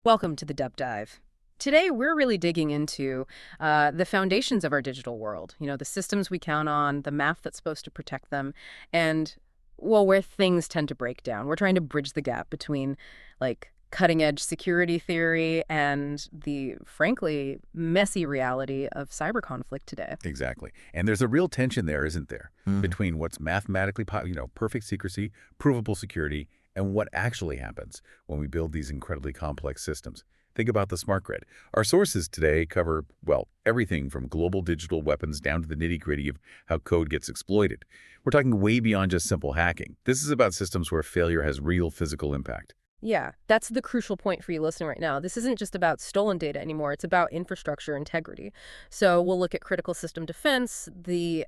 Welcome to the Dub Dive. Today, we're really digging into the foundations of our digital world. The systems we count on, the math that's supposed to protect them, and, well, where things tend to break down. We're trying to bridge the gap between, cutting-edge security theory and the, frankly, messy reality of cyber conflict today. Exactly. And there's a real tension there, isn't there, between what's mathematically, perfect secrecy, provable security, and what actually happens when we build these incredibly complex systems. Think about the smart grid. Our sources today cover, well, everything from global digital weapons down to the nitty-gritty of how code gets exploited. We're talking way beyond just simple hacking. This is about systems where failure has real physical impact. Yeah, that's the crucial point for you listening right now. This isn't just about stolen data anymore. It's about infrastructure integrity. So we'll look at critical system defense, the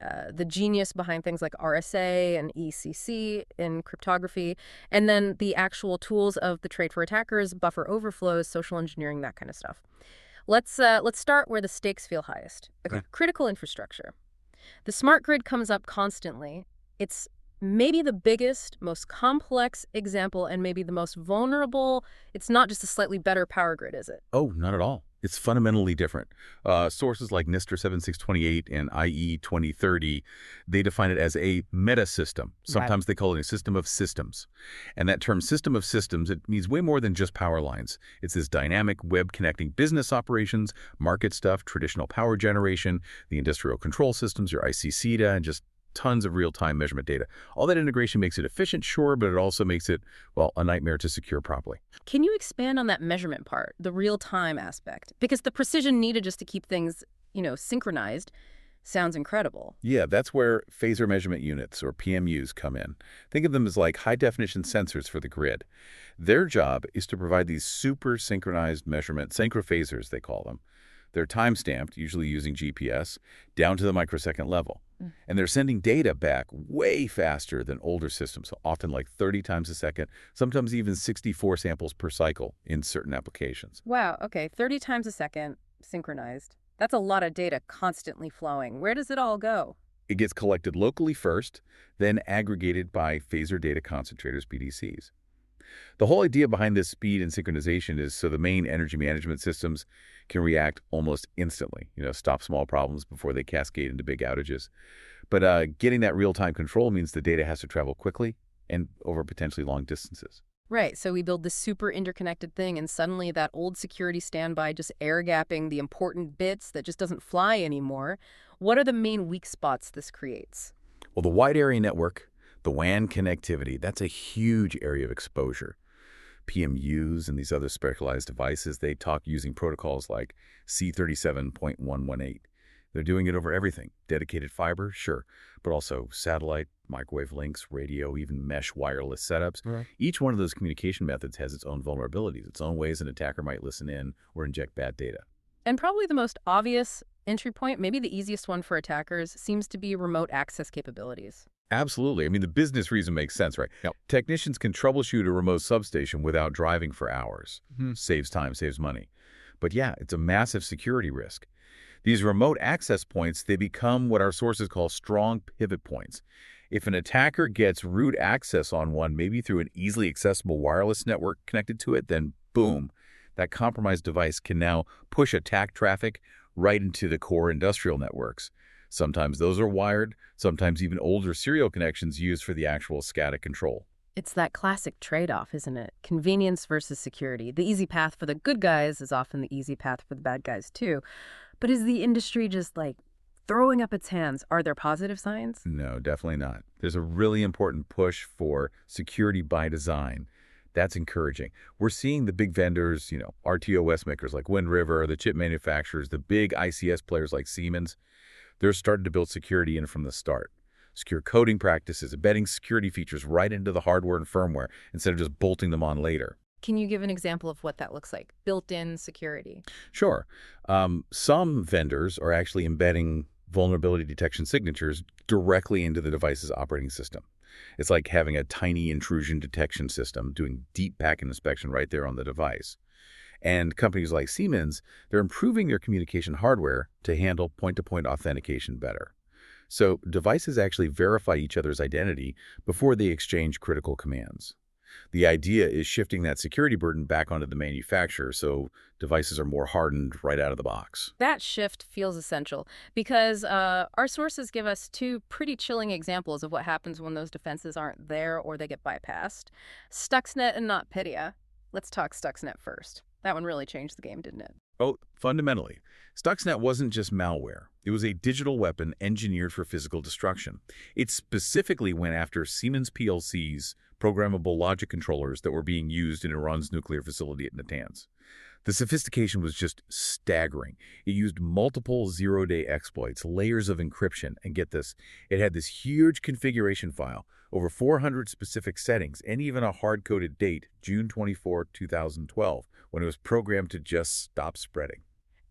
genius behind things like RSA and ECC in cryptography, and then the actual tools of the trade for attackers, buffer overflows, social engineering, that kind of stuff. Let's start where the stakes feel highest. Okay. Critical infrastructure. The smart grid comes up constantly. It's maybe the biggest, most complex example and maybe the most vulnerable. It's not just a slightly better power grid, is it? Oh, not at all. It's fundamentally different. Sources like NIST 7628 and IE 2030, they define it as a meta-system. Sometimes they call it a system of systems. And that term system of systems, it means way more than just power lines. It's this dynamic web connecting business operations, market stuff, traditional power generation, the industrial control systems, your ICC data, and just tons of real-time measurement data. All that integration makes it efficient, sure, but it also makes it, well, a nightmare to secure properly. Can you expand on that measurement part, the real-time aspect? Because the precision needed just to keep things, synchronized sounds incredible. Yeah, that's where phasor measurement units, or PMUs, come in. Think of them as like high-definition sensors for the grid. Their job is to provide these super synchronized measurements, synchrophasors they call them. They're time-stamped, usually using GPS, down to the microsecond level. And they're sending data back way faster than older systems, often like 30 times a second, sometimes even 64 samples per cycle in certain applications. Wow, okay, 30 times a second, synchronized. That's a lot of data constantly flowing. Where does it all go? It gets collected locally first, then aggregated by phasor data concentrators, PDCs. The whole idea behind this speed and synchronization is so the main energy management systems can react almost instantly, stop small problems before they cascade into big outages. But getting that real-time control means the data has to travel quickly and over potentially long distances. Right, so we build this super interconnected thing, and suddenly that old security standby just air-gapping the important bits that just doesn't fly anymore. What are the main weak spots this creates? Well, the wide area network, the WAN connectivity, that's a huge area of exposure. PMUs and these other specialized devices, they talk using protocols like C37.118. They're doing it over everything. Dedicated fiber, sure, but also satellite, microwave links, radio, even mesh wireless setups. Right. Each one of those communication methods has its own vulnerabilities, its own ways an attacker might listen in or inject bad data. And probably the most obvious entry point, maybe the easiest one for attackers, seems to be remote access capabilities. Absolutely. I mean, the business reason makes sense, right? Yep. Technicians can troubleshoot a remote substation without driving for hours. Saves time, saves money. But yeah, it's a massive security risk. These remote access points, they become what our sources call strong pivot points. If an attacker gets root access on one, maybe through an easily accessible wireless network connected to it, then boom, that compromised device can now push attack traffic right into the core industrial networks. Sometimes those are wired, sometimes even older serial connections used for the actual SCADA control. It's that classic trade-off, isn't it? Convenience versus security. The easy path for the good guys is often the easy path for the bad guys, too. But is the industry just, throwing up its hands? Are there positive signs? No, definitely not. There's a really important push for security by design. That's encouraging. We're seeing the big vendors, RTOS makers like Wind River, the chip manufacturers, the big ICS players like Siemens. They're starting to build security in from the start. Secure coding practices, embedding security features right into the hardware and firmware instead of just bolting them on later. Can you give an example of what that looks like? Built-in security. Sure. Some vendors are actually embedding vulnerability detection signatures directly into the device's operating system. It's like having a tiny intrusion detection system doing deep packet inspection right there on the device. And companies like Siemens, they're improving their communication hardware to handle point-to-point authentication better. So devices actually verify each other's identity before they exchange critical commands. The idea is shifting that security burden back onto the manufacturer so devices are more hardened right out of the box. That shift feels essential because our sources give us two pretty chilling examples of what happens when those defenses aren't there or they get bypassed. Stuxnet and NotPetya. Let's talk Stuxnet first. That one really changed the game, didn't it? Oh, fundamentally, Stuxnet wasn't just malware. It was a digital weapon engineered for physical destruction. It specifically went after Siemens PLCs, programmable logic controllers that were being used in Iran's nuclear facility at Natanz. The sophistication was just staggering. It used multiple zero-day exploits, layers of encryption, and get this, it had this huge configuration file, over 400 specific settings, and even a hard-coded date, June 24, 2012, when it was programmed to just stop spreading.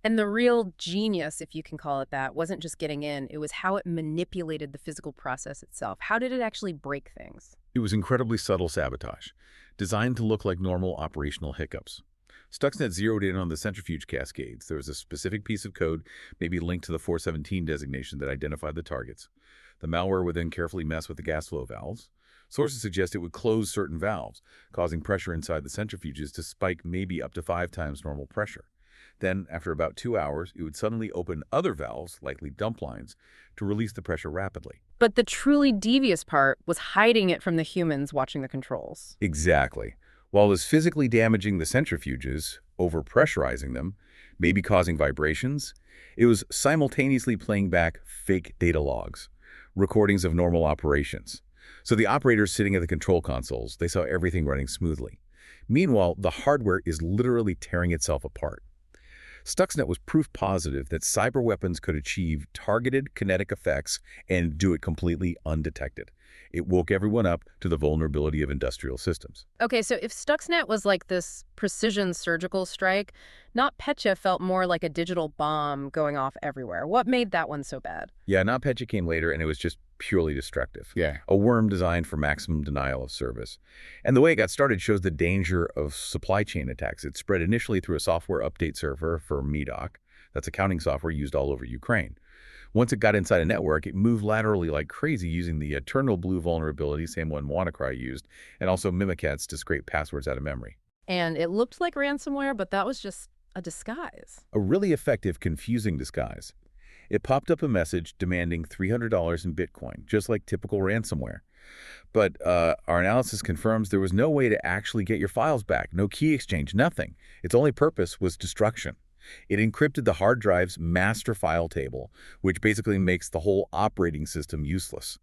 And the real genius, if you can call it that, wasn't just getting in, it was how it manipulated the physical process itself. How did it actually break things? It was incredibly subtle sabotage, designed to look like normal operational hiccups. Stuxnet zeroed in on the centrifuge cascades. There was a specific piece of code, maybe linked to the 417 designation, that identified the targets. The malware would then carefully mess with the gas flow valves. Sources suggest it would close certain valves, causing pressure inside the centrifuges to spike maybe up to 5 times normal pressure. Then, after about 2 hours, it would suddenly open other valves, likely dump lines, to release the pressure rapidly. But the truly devious part was hiding it from the humans watching the controls. Exactly. While it was physically damaging the centrifuges, overpressurizing them, maybe causing vibrations, it was simultaneously playing back fake data logs, recordings of normal operations. So the operators sitting at the control consoles, they saw everything running smoothly. Meanwhile, the hardware is literally tearing itself apart. Stuxnet was proof positive that cyber weapons could achieve targeted kinetic effects and do it completely undetected. It woke everyone up to the vulnerability of industrial systems. Okay, so if Stuxnet was like this precision surgical strike, NotPetya felt more like a digital bomb going off everywhere. What made that one so bad? Yeah, NotPetya came later, and it was just purely destructive. Yeah. A worm designed for maximum denial of service. And the way it got started shows the danger of supply chain attacks. It spread initially through a software update server for MEDOC. That's accounting software used all over Ukraine. Once it got inside a network, it moved laterally like crazy using the eternal blue vulnerability, same one WannaCry used, and also Mimikatz to scrape passwords out of memory. And it looked like ransomware, but that was just a disguise. A really effective, confusing disguise. It popped up a message demanding $300 in Bitcoin, just like typical ransomware. But our analysis confirms there was no way to actually get your files back, no key exchange, nothing. Its only purpose was destruction. It encrypted the hard drive's master file table, which basically makes the whole operating system useless.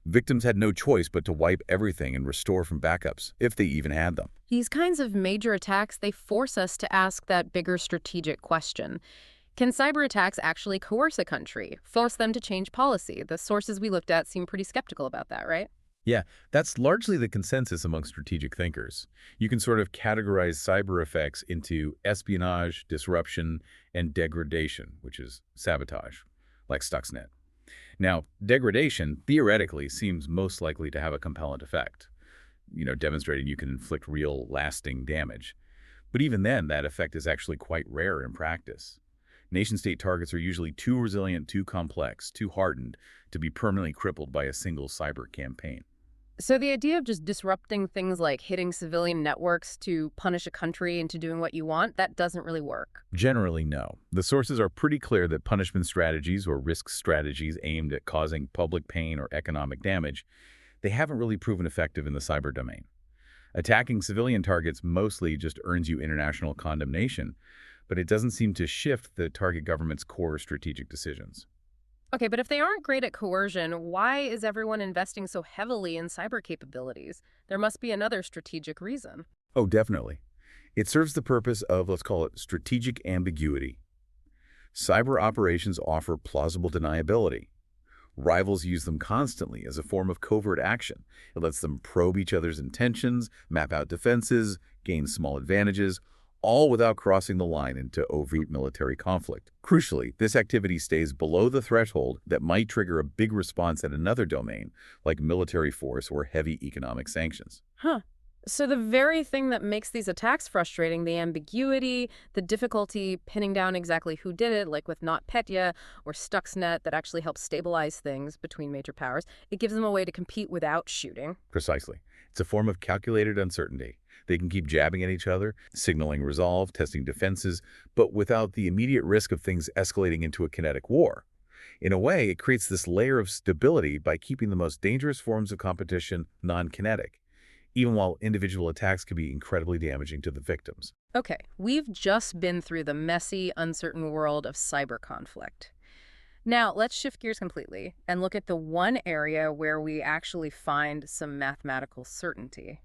Victims had no choice but to wipe everything and restore from backups, if they even had them. These kinds of major attacks, they force us to ask that bigger strategic question. Can cyber attacks actually coerce a country, force them to change policy? The sources we looked at seem pretty skeptical about that, right? Yeah, that's largely the consensus among strategic thinkers. You can sort of categorize cyber effects into espionage, disruption, and degradation, which is sabotage, like Stuxnet. Now, degradation theoretically seems most likely to have a compelling effect, demonstrating you can inflict real, lasting damage. But even then, that effect is actually quite rare in practice. Nation-state targets are usually too resilient, too complex, too hardened to be permanently crippled by a single cyber campaign. So the idea of just disrupting things like hitting civilian networks to punish a country into doing what you want, that doesn't really work. Generally, no. The sources are pretty clear that punishment strategies or risk strategies aimed at causing public pain or economic damage, they haven't really proven effective in the cyber domain. Attacking civilian targets mostly just earns you international condemnation, but it doesn't seem to shift the target government's core strategic decisions. Okay, but if they aren't great at coercion, why is everyone investing so heavily in cyber capabilities? There must be another strategic reason. Oh, definitely. It serves the purpose of, let's call it, strategic ambiguity. Cyber operations offer plausible deniability. Rivals use them constantly as a form of covert action. It lets them probe each other's intentions, map out defenses, gain small advantages, all without crossing the line into overt military conflict. Crucially, this activity stays below the threshold that might trigger a big response in another domain, like military force or heavy economic sanctions. Huh. So the very thing that makes these attacks frustrating, the ambiguity, the difficulty pinning down exactly who did it, like with NotPetya or Stuxnet that actually helps stabilize things between major powers, it gives them a way to compete without shooting. Precisely. It's a form of calculated uncertainty. They can keep jabbing at each other, signaling resolve, testing defenses, but without the immediate risk of things escalating into a kinetic war. In a way, it creates this layer of stability by keeping the most dangerous forms of competition non-kinetic, even while individual attacks can be incredibly damaging to the victims. Okay, we've just been through the messy, uncertain world of cyber conflict. Now, let's shift gears completely and look at the one area where we actually find some mathematical certainty.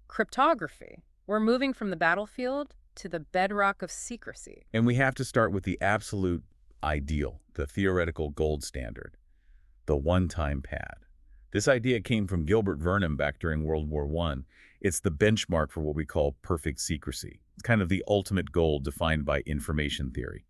Cryptography. We're moving from the battlefield to the bedrock of secrecy. And we have to start with the absolute ideal, the theoretical gold standard, the one-time pad. This idea came from Gilbert Vernon back during World War I. It's the benchmark for what we call perfect secrecy. It's kind of the ultimate goal defined by information theory.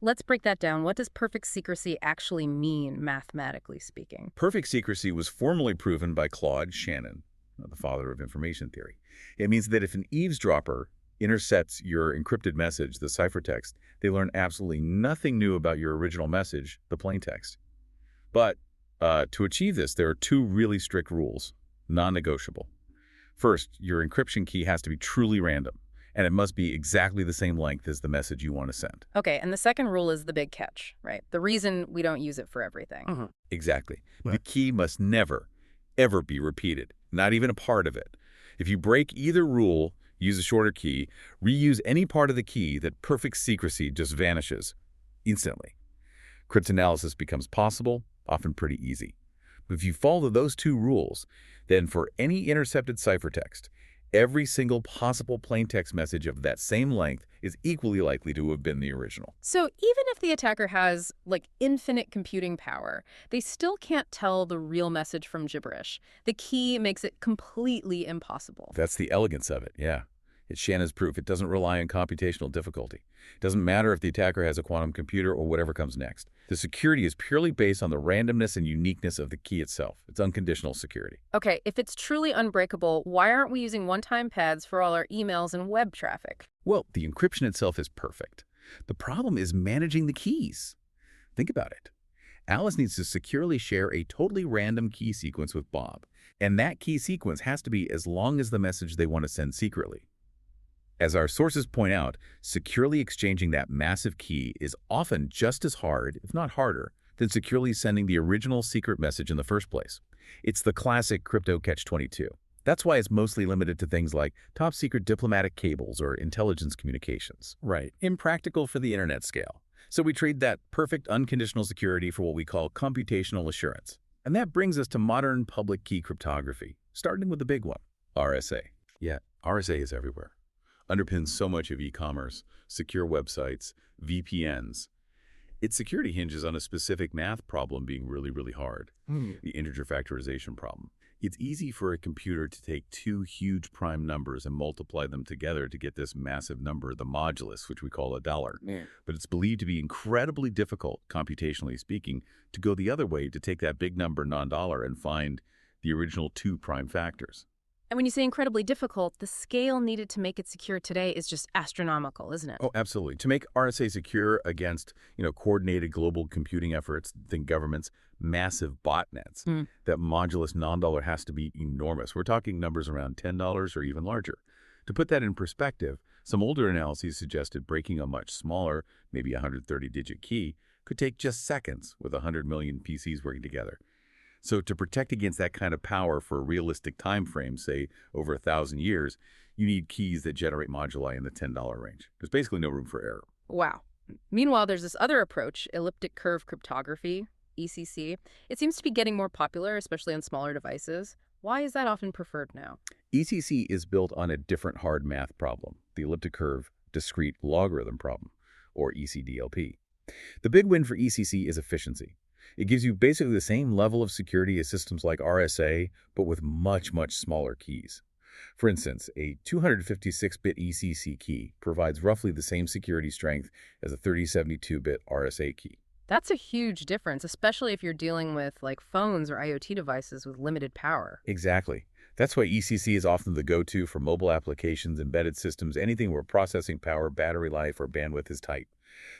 Let's break that down. What does perfect secrecy actually mean, mathematically speaking? Perfect secrecy was formally proven by Claude Shannon, the father of information theory. It means that if an eavesdropper intercepts your encrypted message, the ciphertext, they learn absolutely nothing new about your original message, the plaintext. But to achieve this, there are two really strict rules, non-negotiable. First, your encryption key has to be truly random, and it must be exactly the same length as the message you want to send. Okay, and the second rule is the big catch, right? The reason we don't use it for everything. Exactly. Right. The key must never, ever be repeated, not even a part of it. If you break either rule, use a shorter key, reuse any part of the key, that perfect secrecy just vanishes instantly. Cryptanalysis becomes possible, often pretty easy. But if you follow those two rules, then for any intercepted ciphertext, every single possible plaintext message of that same length is equally likely to have been the original. So even if the attacker has, like, infinite computing power, they still can't tell the real message from gibberish. The key makes it completely impossible. That's the elegance of it, yeah. It's Shannon's proof. It doesn't rely on computational difficulty. It doesn't matter if the attacker has a quantum computer or whatever comes next. The security is purely based on the randomness and uniqueness of the key itself. It's unconditional security. Okay, if it's truly unbreakable, why aren't we using one-time pads for all our emails and web traffic? Well, the encryption itself is perfect. The problem is managing the keys. Think about it. Alice needs to securely share a totally random key sequence with Bob, and that key sequence has to be as long as the message they want to send secretly. As our sources point out, securely exchanging that massive key is often just as hard, if not harder, than securely sending the original secret message in the first place. It's the classic crypto catch-22. That's why it's mostly limited to things like top-secret diplomatic cables or intelligence communications. Right. Impractical for the internet scale. So we trade that perfect unconditional security for what we call computational assurance. And that brings us to modern public key cryptography, starting with the big one, RSA. Yeah, RSA is everywhere. Underpins so much of e-commerce, secure websites, VPNs. Its security hinges on a specific math problem being really, really hard, the integer factorization problem. It's easy for a computer to take two huge prime numbers and multiply them together to get this massive number, the modulus, which we call $1. Yeah. But it's believed to be incredibly difficult, computationally speaking, to go the other way, to take that big number, non-dollar, and find the original two prime factors. And when you say incredibly difficult, the scale needed to make it secure today is just astronomical, isn't it? Oh, absolutely. To make RSA secure against, coordinated global computing efforts, think governments, massive botnets, that modulus non-dollar has to be enormous. We're talking numbers around $10 or even larger. To put that in perspective, some older analyses suggested breaking a much smaller, maybe 130-digit key, could take just seconds with 100 million PCs working together. So to protect against that kind of power for a realistic time frame, say over 1,000 years, you need keys that generate moduli in the $10 range. There's basically no room for error. Wow. Meanwhile, there's this other approach, elliptic curve cryptography, ECC. It seems to be getting more popular, especially on smaller devices. Why is that often preferred now? ECC is built on a different hard math problem, the elliptic curve discrete logarithm problem, or ECDLP. The big win for ECC is efficiency. It gives you basically the same level of security as systems like RSA, but with much, much smaller keys. For instance, a 256-bit ECC key provides roughly the same security strength as a 3072-bit RSA key. That's a huge difference, especially if you're dealing with, like, phones or IoT devices with limited power. Exactly. That's why ECC is often the go-to for mobile applications, embedded systems, anything where processing power, battery life, or bandwidth is tight.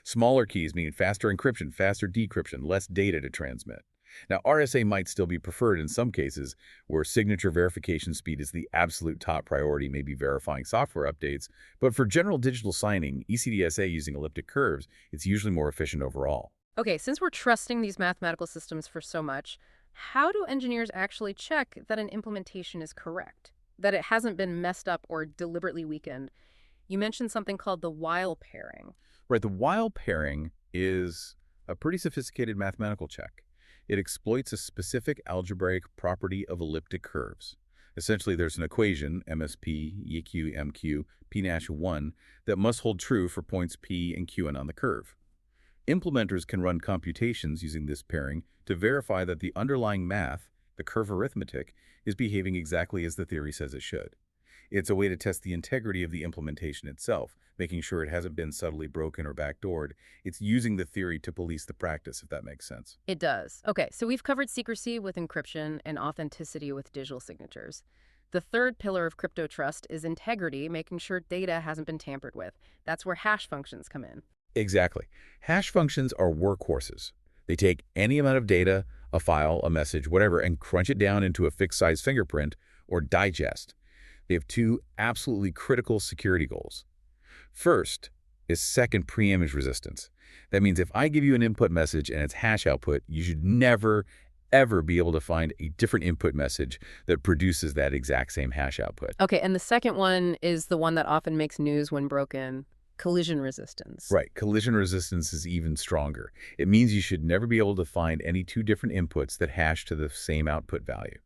Smaller keys mean faster encryption, faster decryption, less data to transmit. Now, RSA might still be preferred in some cases where signature verification speed is the absolute top priority, maybe verifying software updates. But for general digital signing, ECDSA using elliptic curves, it's usually more efficient overall. Okay, since we're trusting these mathematical systems for so much, how do engineers actually check that an implementation is correct? That it hasn't been messed up or deliberately weakened? You mentioned something called the while pairing. Right, the while pairing is a pretty sophisticated mathematical check. It exploits a specific algebraic property of elliptic curves. Essentially, there's an equation, MSP, EQ, MQ, P-1, that must hold true for points P and Q on the curve. Implementers can run computations using this pairing to verify that the underlying math, the curve arithmetic, is behaving exactly as the theory says it should. It's a way to test the integrity of the implementation itself, making sure it hasn't been subtly broken or backdoored. It's using the theory to police the practice, if that makes sense. It does. Okay, so we've covered secrecy with encryption and authenticity with digital signatures. The third pillar of crypto trust is integrity, making sure data hasn't been tampered with. That's where hash functions come in. Exactly. Hash functions are workhorses. They take any amount of data, a file, a message, whatever, and crunch it down into a fixed-size fingerprint or digest. They have two absolutely critical security goals. First is second preimage resistance. That means if I give you an input message and it's hash output, you should never, ever be able to find a different input message that produces that exact same hash output. Okay, and the second one is the one that often makes news when broken: collision resistance. Right. Collision resistance is even stronger. It means you should never be able to find any two different inputs that hash to the same output value.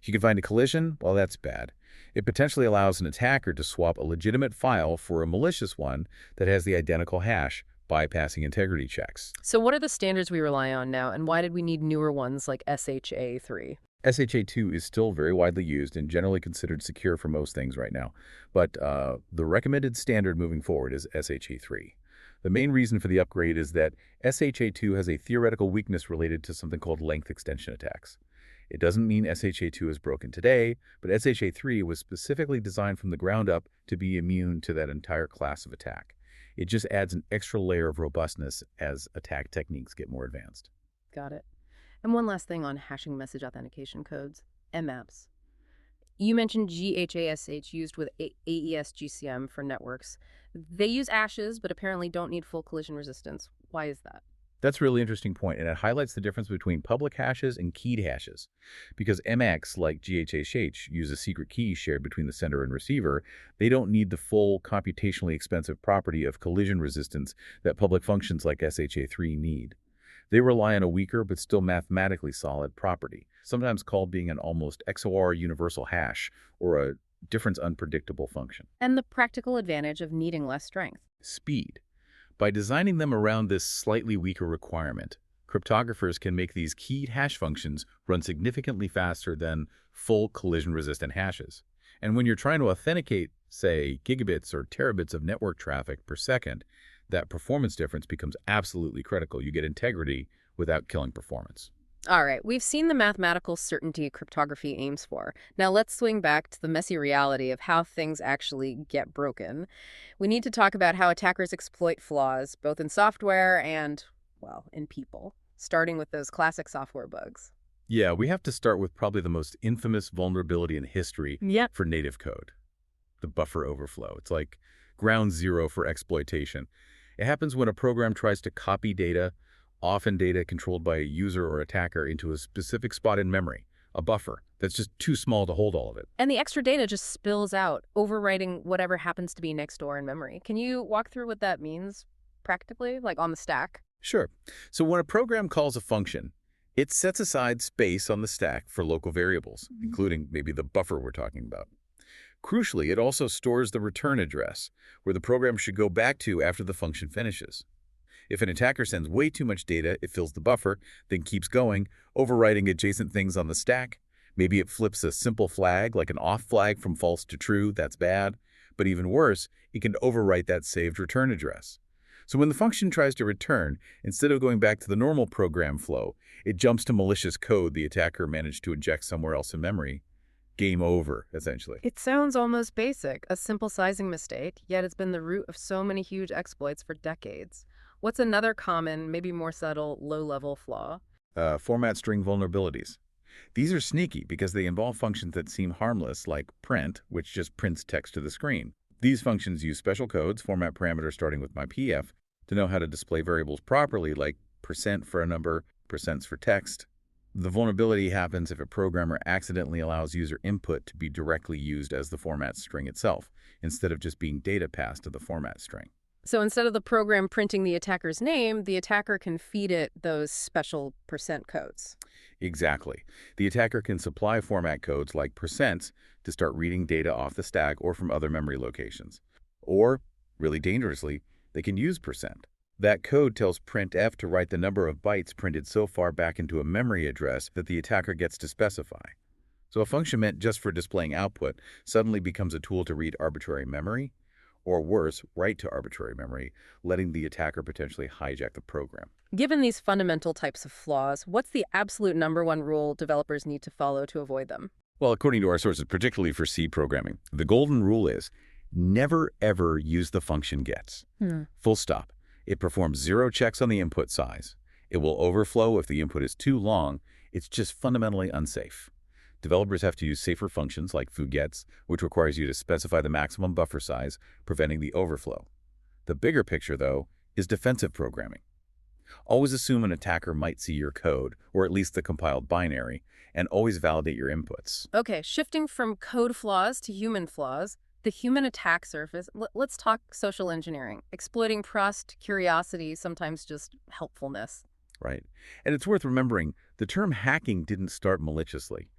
If you can find a collision, well, that's bad. It potentially allows an attacker to swap a legitimate file for a malicious one that has the identical hash, bypassing integrity checks. So what are the standards we rely on now, and why did we need newer ones like SHA-3? SHA-2 is still very widely used and generally considered secure for most things right now, but the recommended standard moving forward is SHA-3. The main reason for the upgrade is that SHA-2 has a theoretical weakness related to something called length extension attacks. It doesn't mean SHA-2 is broken today, but SHA-3 was specifically designed from the ground up to be immune to that entire class of attack. It just adds an extra layer of robustness as attack techniques get more advanced. Got it. And one last thing on hashing message authentication codes, MAPs. You mentioned GHASH used with AES GCM for networks. They use ashes, but apparently don't need full collision resistance. Why is that? That's a really interesting point, and it highlights the difference between public hashes and keyed hashes. Because MX, like GHASH, use a secret key shared between the sender and receiver, they don't need the full computationally expensive property of collision resistance that public functions like SHA-3 need. They rely on a weaker but still mathematically solid property, sometimes called being an almost XOR universal hash or a difference unpredictable function. And the practical advantage of needing less strength. Speed. By designing them around this slightly weaker requirement, cryptographers can make these keyed hash functions run significantly faster than full collision-resistant hashes. And when you're trying to authenticate, say, gigabits or terabits of network traffic per second, that performance difference becomes absolutely critical. You get integrity without killing performance. All right, we've seen the mathematical certainty cryptography aims for. Now let's swing back to the messy reality of how things actually get broken. We need to talk about how attackers exploit flaws, both in software and, well, in people, starting with those classic software bugs. Yeah, we have to start with probably the most infamous vulnerability in history Yep. for native code, the buffer overflow. It's like ground zero for exploitation. It happens when a program tries to copy data, often data controlled by a user or attacker, into a specific spot in memory, a buffer that's just too small to hold all of it. And the extra data just spills out, overwriting whatever happens to be next door in memory. Can you walk through what that means practically, like on the stack? Sure. So when a program calls a function, it sets aside space on the stack for local variables, including maybe the buffer we're talking about. Crucially, it also stores the return address, where the program should go back to after the function finishes. If an attacker sends way too much data, it fills the buffer, then keeps going, overwriting adjacent things on the stack. Maybe it flips a simple flag, like an off flag from false to true. That's bad. But even worse, it can overwrite that saved return address. So when the function tries to return, instead of going back to the normal program flow, it jumps to malicious code the attacker managed to inject somewhere else in memory. Game over, essentially. It sounds almost basic, a simple sizing mistake, yet it's been the root of so many huge exploits for decades. What's another common, maybe more subtle, low-level flaw? Format string vulnerabilities. These are sneaky because they involve functions that seem harmless, like print, which just prints text to the screen. These functions use special codes, format parameters starting with myPF, to know how to display variables properly, like percent for a number, percents for text. The vulnerability happens if a programmer accidentally allows user input to be directly used as the format string itself, instead of just being data passed to the format string. So instead of the program printing the attacker's name, the attacker can feed it those special percent codes. Exactly. The attacker can supply format codes like percents to start reading data off the stack or from other memory locations. Or, really dangerously, they can use percent. That code tells printf to write the number of bytes printed so far back into a memory address that the attacker gets to specify. So a function meant just for displaying output suddenly becomes a tool to read arbitrary memory, or worse, write to arbitrary memory, letting the attacker potentially hijack the program. Given these fundamental types of flaws, what's the absolute #1 rule developers need to follow to avoid them? Well, according to our sources, particularly for C programming, the golden rule is never ever use the function gets. Full stop. It performs 0 checks on the input size. It will overflow if the input is too long. It's just fundamentally unsafe. Developers have to use safer functions like foo_gets, which requires you to specify the maximum buffer size, preventing the overflow. The bigger picture, though, is defensive programming. Always assume an attacker might see your code, or at least the compiled binary, and always validate your inputs. Okay, shifting from code flaws to human flaws, the human attack surface, let's talk social engineering, exploiting trust, curiosity, sometimes just helpfulness. Right. And it's worth remembering, the term hacking didn't start maliciously.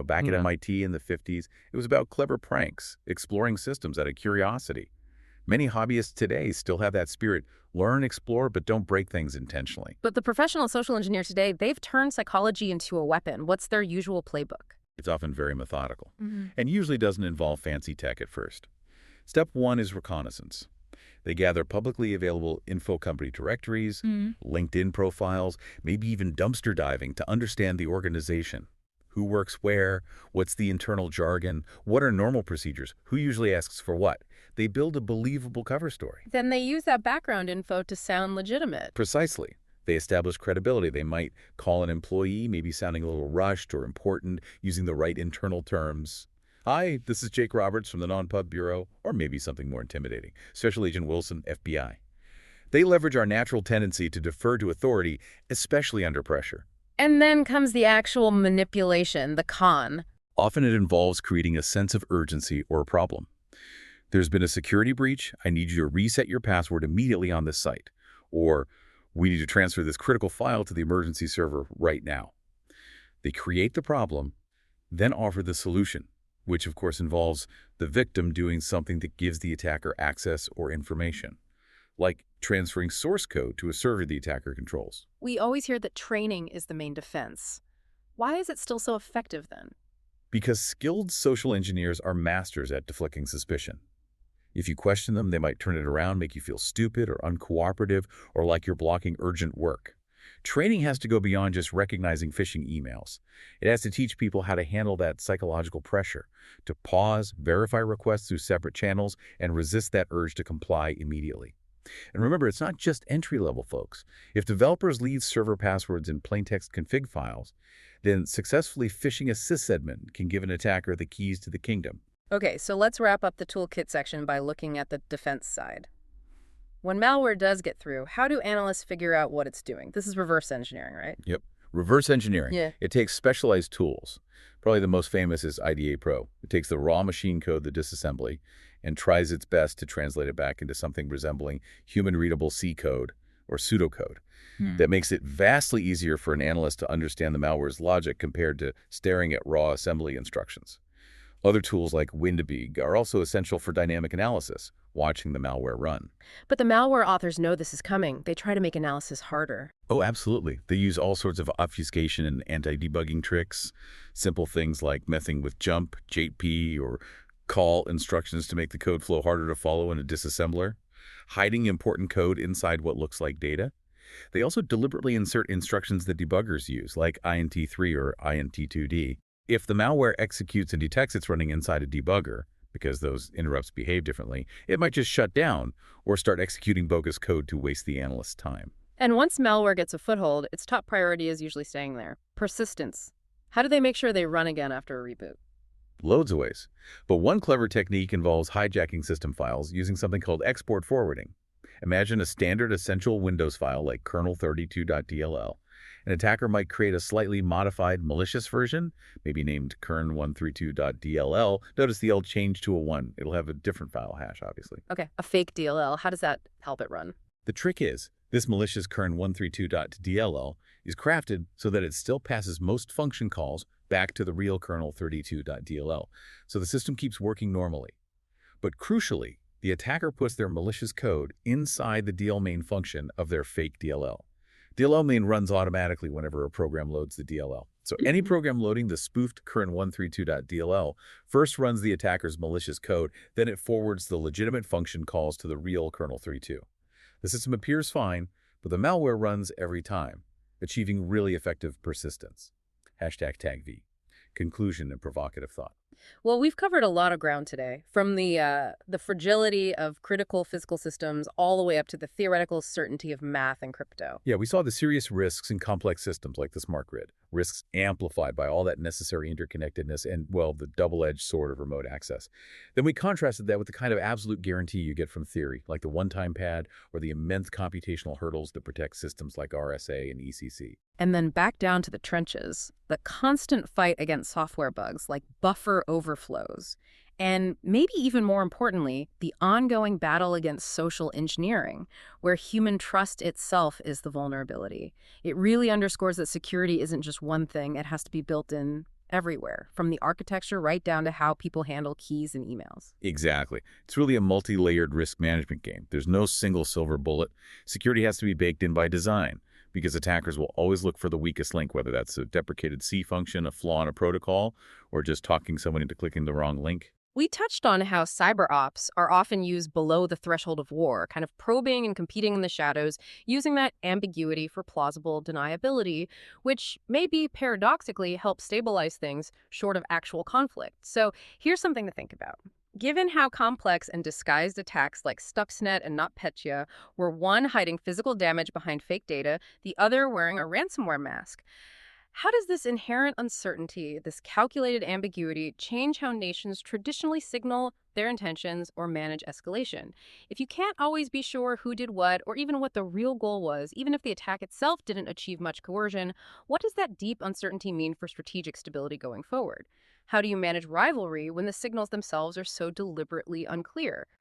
Back at MIT in the 50s, it was about clever pranks, exploring systems out of curiosity. Many hobbyists today still have that spirit. Learn, explore, but don't break things intentionally. But the professional social engineer today, they've turned psychology into a weapon. What's their usual playbook? It's often very methodical, and usually doesn't involve fancy tech at first. Step 1 is reconnaissance. They gather publicly available info company directories, LinkedIn profiles, maybe even dumpster diving to understand the organization. Who works where? What's the internal jargon? What are normal procedures? Who usually asks for what? They build a believable cover story. Then they use that background info to sound legitimate. Precisely. They establish credibility. They might call an employee, maybe sounding a little rushed or important, using the right internal terms. Hi, this is Jake Roberts from the Non-Pub Bureau, or maybe something more intimidating. Special Agent Wilson, FBI. They leverage our natural tendency to defer to authority, especially under pressure. And then comes the actual manipulation, the con. Often it involves creating a sense of urgency or a problem. There's been a security breach. I need you to reset your password immediately on this site. Or we need to transfer this critical file to the emergency server right now. They create the problem, then offer the solution, which of course involves the victim doing something that gives the attacker access or information, like transferring source code to a server the attacker controls. We always hear that training is the main defense. Why is it still so effective then? Because skilled social engineers are masters at deflecting suspicion. If you question them, they might turn it around, make you feel stupid or uncooperative or like you're blocking urgent work. Training has to go beyond just recognizing phishing emails. It has to teach people how to handle that psychological pressure, to pause, verify requests through separate channels, and resist that urge to comply immediately. And remember, it's not just entry-level folks. If developers leave server passwords in plaintext config files, then successfully phishing a sysadmin can give an attacker the keys to the kingdom. Okay, so let's wrap up the toolkit section by looking at the defense side. When malware does get through, how do analysts figure out what it's doing? This is reverse engineering, right? Yep. Reverse engineering. Yeah. It takes specialized tools. Probably the most famous is IDA Pro. It takes the raw machine code, the disassembly, and tries its best to translate it back into something resembling human-readable C code or pseudocode. That makes it vastly easier for an analyst to understand the malware's logic compared to staring at raw assembly instructions. Other tools like Windbig are also essential for dynamic analysis, watching the malware run. But the malware authors know this is coming. They try to make analysis harder. Oh, absolutely. They use all sorts of obfuscation and anti-debugging tricks, simple things like messing with jump, JP, or call instructions to make the code flow harder to follow in a disassembler, hiding important code inside what looks like data. They also deliberately insert instructions that debuggers use, like int3 or int2d. If the malware executes and detects it's running inside a debugger, because those interrupts behave differently, it might just shut down or start executing bogus code to waste the analyst's time. And once malware gets a foothold, its top priority is usually staying there. Persistence. How do they make sure they run again after a reboot? Loads of ways. But one clever technique involves hijacking system files using something called export forwarding. Imagine a standard essential Windows file like kernel32.dll. An attacker might create a slightly modified malicious version, maybe named kern132.dll. Notice the L changed to a 1. It'll have a different file hash, obviously. Okay, a fake DLL. How does that help it run? The trick is, this malicious kern132.dll is crafted so that it still passes most function calls back to the real kernel32.dll, so the system keeps working normally. But crucially, the attacker puts their malicious code inside the DL main function of their fake DLL. DLL main runs automatically whenever a program loads the DLL. So any program loading the spoofed kern132.dll first runs the attacker's malicious code, then it forwards the legitimate function calls to the real kernel32. The system appears fine, but the malware runs every time, achieving really effective persistence. #TagV. Conclusion and provocative thought. Well, we've covered a lot of ground today, from the fragility of critical physical systems all the way up to the theoretical certainty of math and crypto. Yeah, we saw the serious risks in complex systems like the smart grid, risks amplified by all that necessary interconnectedness and, well, the double-edged sword of remote access. Then we contrasted that with the kind of absolute guarantee you get from theory, like the one-time pad or the immense computational hurdles that protect systems like RSA and ECC. And then back down to the trenches, the constant fight against software bugs like buffer overflows, and maybe even more importantly, the ongoing battle against social engineering, where human trust itself is the vulnerability. It really underscores that security isn't just one thing, it has to be built in everywhere, from the architecture right down to how people handle keys and emails. Exactly. It's really a multi-layered risk management game. There's no single silver bullet. Security has to be baked in by design, because attackers will always look for the weakest link, whether that's a deprecated C function, a flaw in a protocol, or just talking someone into clicking the wrong link. We touched on how cyber ops are often used below the threshold of war, kind of probing and competing in the shadows, using that ambiguity for plausible deniability, which maybe paradoxically helps stabilize things short of actual conflict. So here's something to think about. Given how complex and disguised attacks like Stuxnet and NotPetya were, one hiding physical damage behind fake data, the other wearing a ransomware mask, how does this inherent uncertainty, this calculated ambiguity, change how nations traditionally signal their intentions or manage escalation? If you can't always be sure who did what or even what the real goal was, even if the attack itself didn't achieve much coercion, what does that deep uncertainty mean for strategic stability going forward? How do you manage rivalry when the signals themselves are so deliberately unclear?